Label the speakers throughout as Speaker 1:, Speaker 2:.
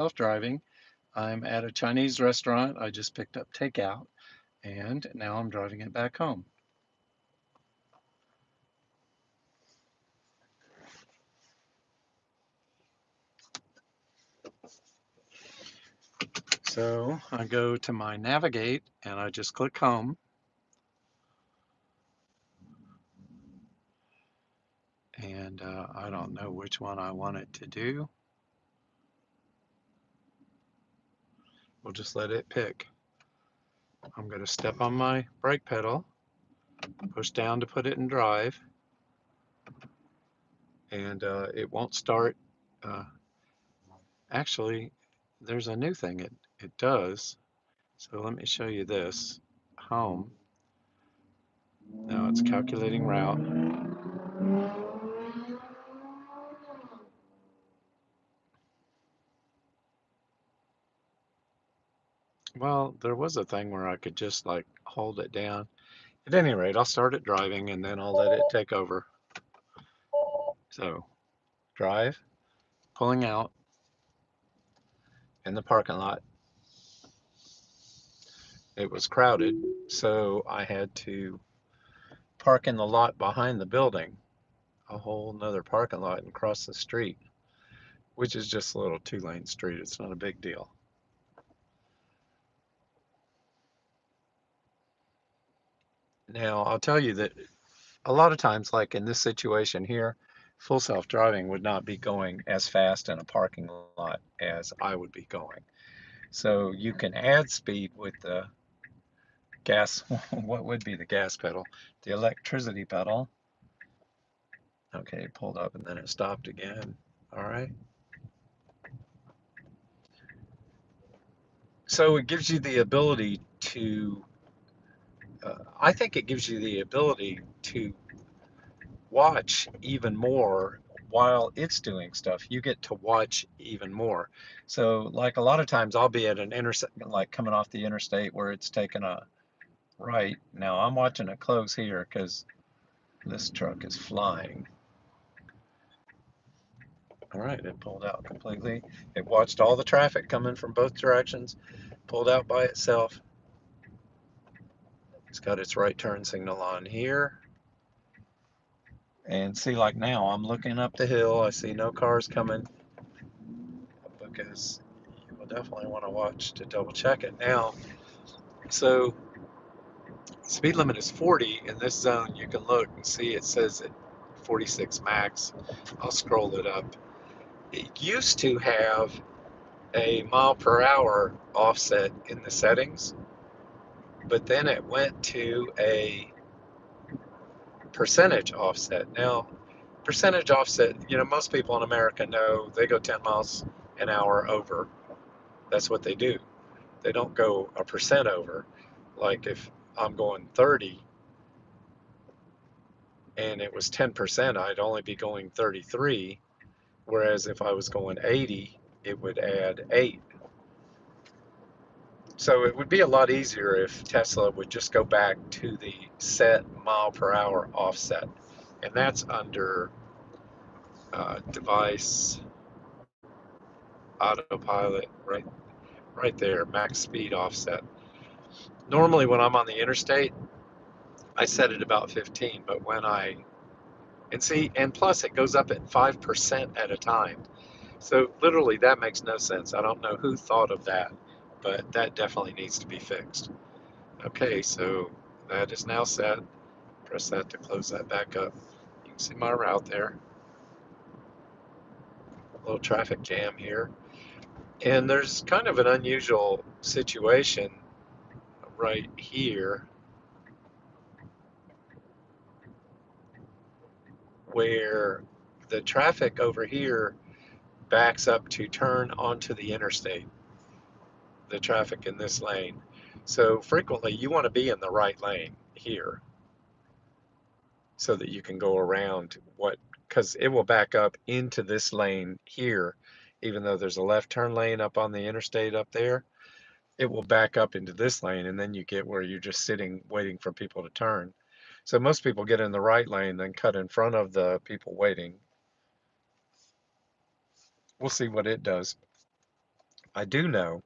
Speaker 1: Self-driving. I'm at a Chinese restaurant. I just picked up takeout and now I'm driving it back home. So I go to my navigate and I just click home, and I don't know which one I want it to do. We'll just let it pick. I'm going to step on my brake pedal, push down to put it in drive, and it won't start. Uh, Actually, there's a new thing it does. So let me show you this. Home. Now it's calculating route. Well, there was a thing where I could just like hold it down. At any rate, I'll start it driving and then I'll let it take over. So, drive, pulling out in the parking lot. It was crowded, so I had to park in the lot behind the building, a whole nother parking lot, and cross the street, which is just a little two-lane street. It's not a big deal. Now, I'll tell you that a lot of times, like in this situation here, full self-driving would not be going as fast in a parking lot as I would be going. So you can add speed with the gas, what would be the gas pedal? The electricity pedal. Okay, it pulled up and then it stopped again. All right. So it gives you the ability to, I think it gives you the ability to watch even more while it's doing stuff. You get to watch even more. So, like a lot of times, I'll be at an intersection, like coming off the interstate where it's taking a right. Now I'm watching it close here because this truck is flying. All right, it pulled out completely. It watched all the traffic coming from both directions, pulled out by itself. It's got its right turn signal on here. And see, like now, I'm looking up the hill. I see no cars coming because you will definitely want to watch to double check it. Now, so speed limit is 40 in this zone. You can look and see it says it 46 max. I'll scroll it up. It used to have a mile per hour offset in the settings, but then it went to a percentage offset. Now, percentage offset, most people in America know they go 10 miles an hour over. That's what they do. They don't go a percent over. Like if I'm going 30 and it was 10%, I'd only be going 33. Whereas if I was going 80, it would add 8. So it would be a lot easier if Tesla would just go back to the set mile per hour offset. And that's under device, autopilot, right there, max speed offset. Normally when I'm on the interstate, I set it about 15, but and plus it goes up at 5% at a time. So literally that makes no sense. I don't know who thought of that, but that definitely needs to be fixed. Okay, so that is now set. Press that to close that back up. You can see my route there. A little traffic jam here. And there's kind of an unusual situation right here where the traffic over here backs up to turn onto the interstate, the traffic in this lane. So frequently you want to be in the right lane here so that you can go around because it will back up into this lane here, even though there's a left turn lane up on the interstate up there. It will back up into this lane, and then you get where you're just sitting waiting for people to turn. So most people get in the right lane, then cut in front of the people waiting. We'll see what it does. I do know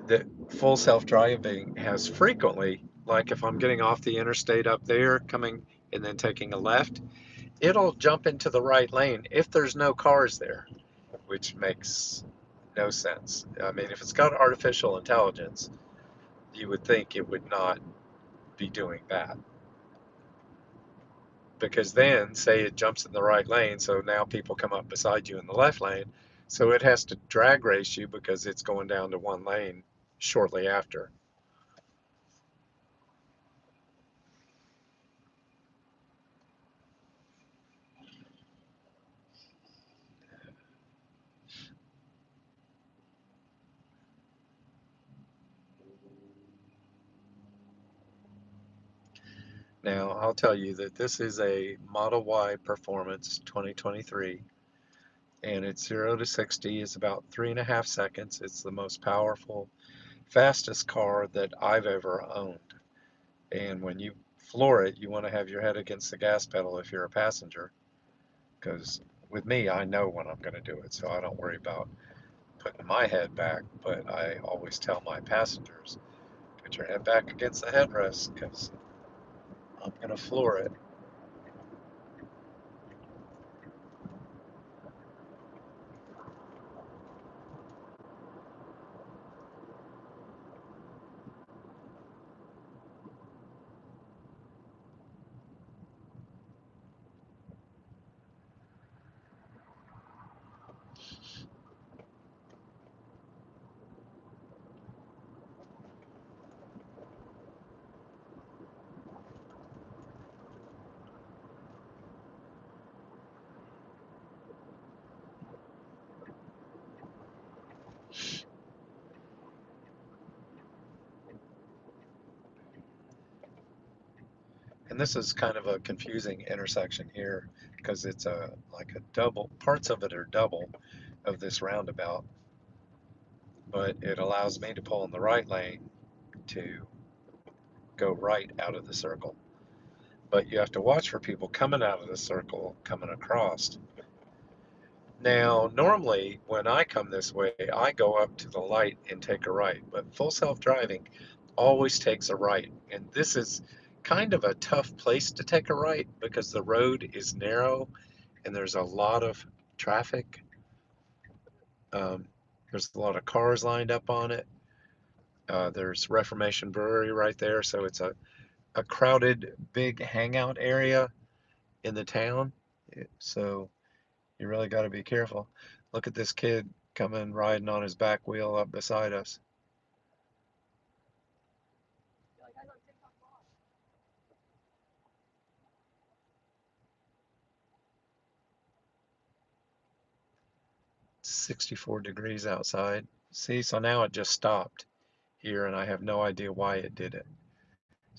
Speaker 1: that full self-driving has frequently, like if I'm getting off the interstate up there, coming and then taking a left, it'll jump into the right lane if there's no cars there, which makes no sense. I mean, if it's got artificial intelligence, you would think it would not be doing that. Because then, say it jumps in the right lane, so now people come up beside you in the left lane, so it has to drag race you because it's going down to one lane shortly after. Now, I'll tell you that this is a Model Y Performance 2023, and it's 0 to 60 is about 3.5 seconds. It's the most powerful, fastest car that I've ever owned. And when you floor it, you want to have your head against the gas pedal if you're a passenger, because with me, I know when I'm going to do it, so I don't worry about putting my head back, but I always tell my passengers, put your head back against the headrest, because I'm going to floor it. And this is kind of a confusing intersection here because it's a like a double, parts of it are double of this roundabout, but it allows me to pull in the right lane to go right out of the circle. But you have to watch for people coming out of the circle, coming across. Now, normally when I come this way, I go up to the light and take a right, but full self-driving always takes a right. And this is kind of a tough place to take a right because the road is narrow and there's a lot of traffic. Um, there's a lot of cars lined up on it. There's Reformation Brewery right there, so it's a crowded, big hangout area in the town. So you really got to be careful. Look at this kid coming riding on his back wheel up beside us. 64 degrees outside. See, so now it just stopped here, and I have no idea why it did it.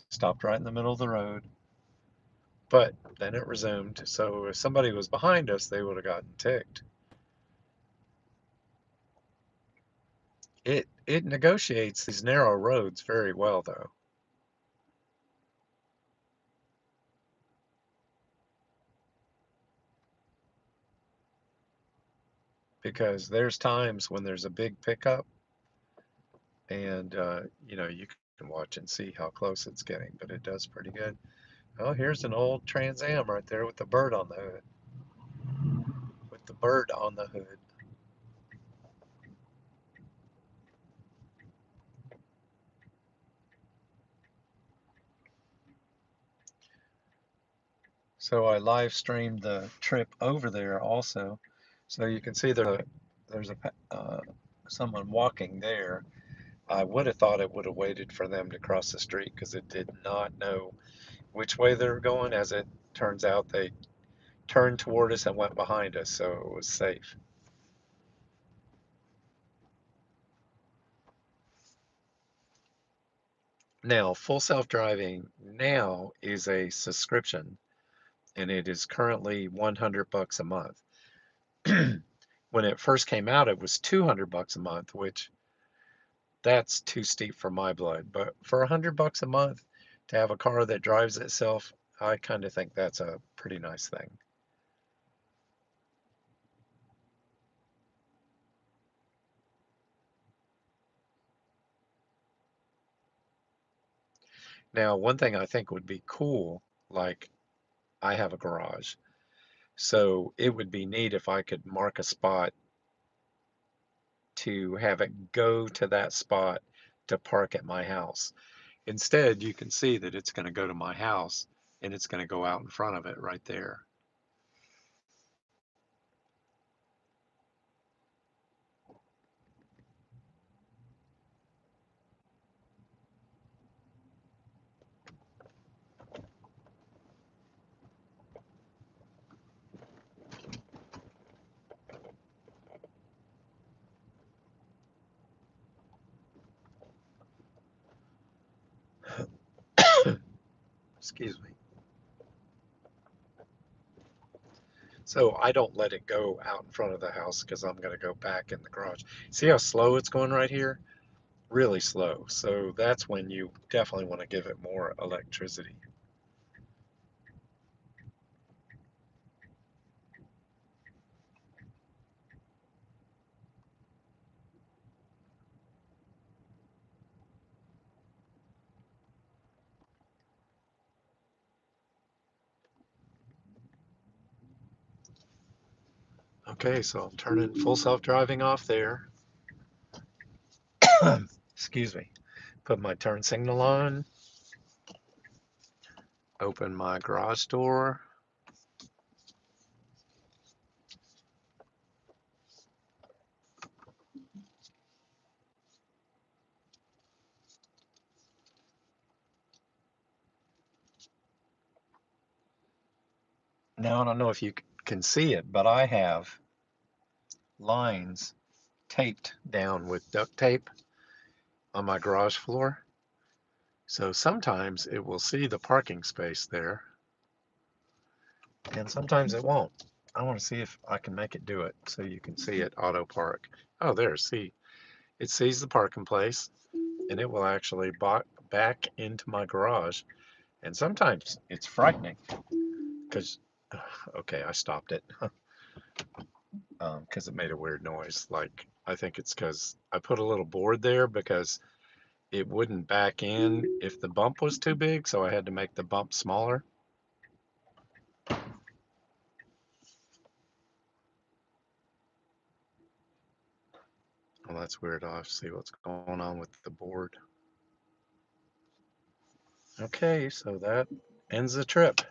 Speaker 1: Stopped right in the middle of the road, but then it resumed. So if somebody was behind us, they would have gotten ticked. It negotiates these narrow roads very well, though, because there's times when there's a big pickup, and you can watch and see how close it's getting, but it does pretty good. Oh, here's an old Trans Am right there with the bird on the hood. With the bird on the hood. So I live streamed the trip over there also, so you can see there's someone walking there. I would have thought it would have waited for them to cross the street because it did not know which way they were going. As it turns out, they turned toward us and went behind us, so it was safe. Now, full self-driving now is a subscription, and it is currently 100 bucks a month. When it first came out, it was 200 bucks a month, which that's too steep for my blood. But for 100 bucks a month to have a car that drives itself, I kind of think that's a pretty nice thing. Now, one thing I think would be cool, like I have a garage, so it would be neat if I could mark a spot to have it go to that spot to park at my house. Instead, you can see that it's going to go to my house and it's going to go out in front of it right there. Excuse me. So I don't let it go out in front of the house because I'm going to go back in the garage. See how slow it's going right here? Really slow. So that's when you definitely want to give it more electricity. Okay, so I'm turning full self-driving off there. Excuse me. Put my turn signal on. Open my garage door. Now, I don't know if you can see it, but I have lines taped down with duct tape on my garage floor. So sometimes it will see the parking space there, and sometimes it won't. I want to see if I can make it do it so you can see it auto park. Oh, there, see, it sees the parking place and it will actually back into my garage. And sometimes it's frightening because, okay, I stopped it because it made a weird noise. Like, I think it's because I put a little board there because it wouldn't back in if the bump was too big, so I had to make the bump smaller. Well, that's weird. I'll have to see what's going on with the board. Okay, so that ends the trip.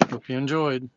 Speaker 1: Hope you enjoyed.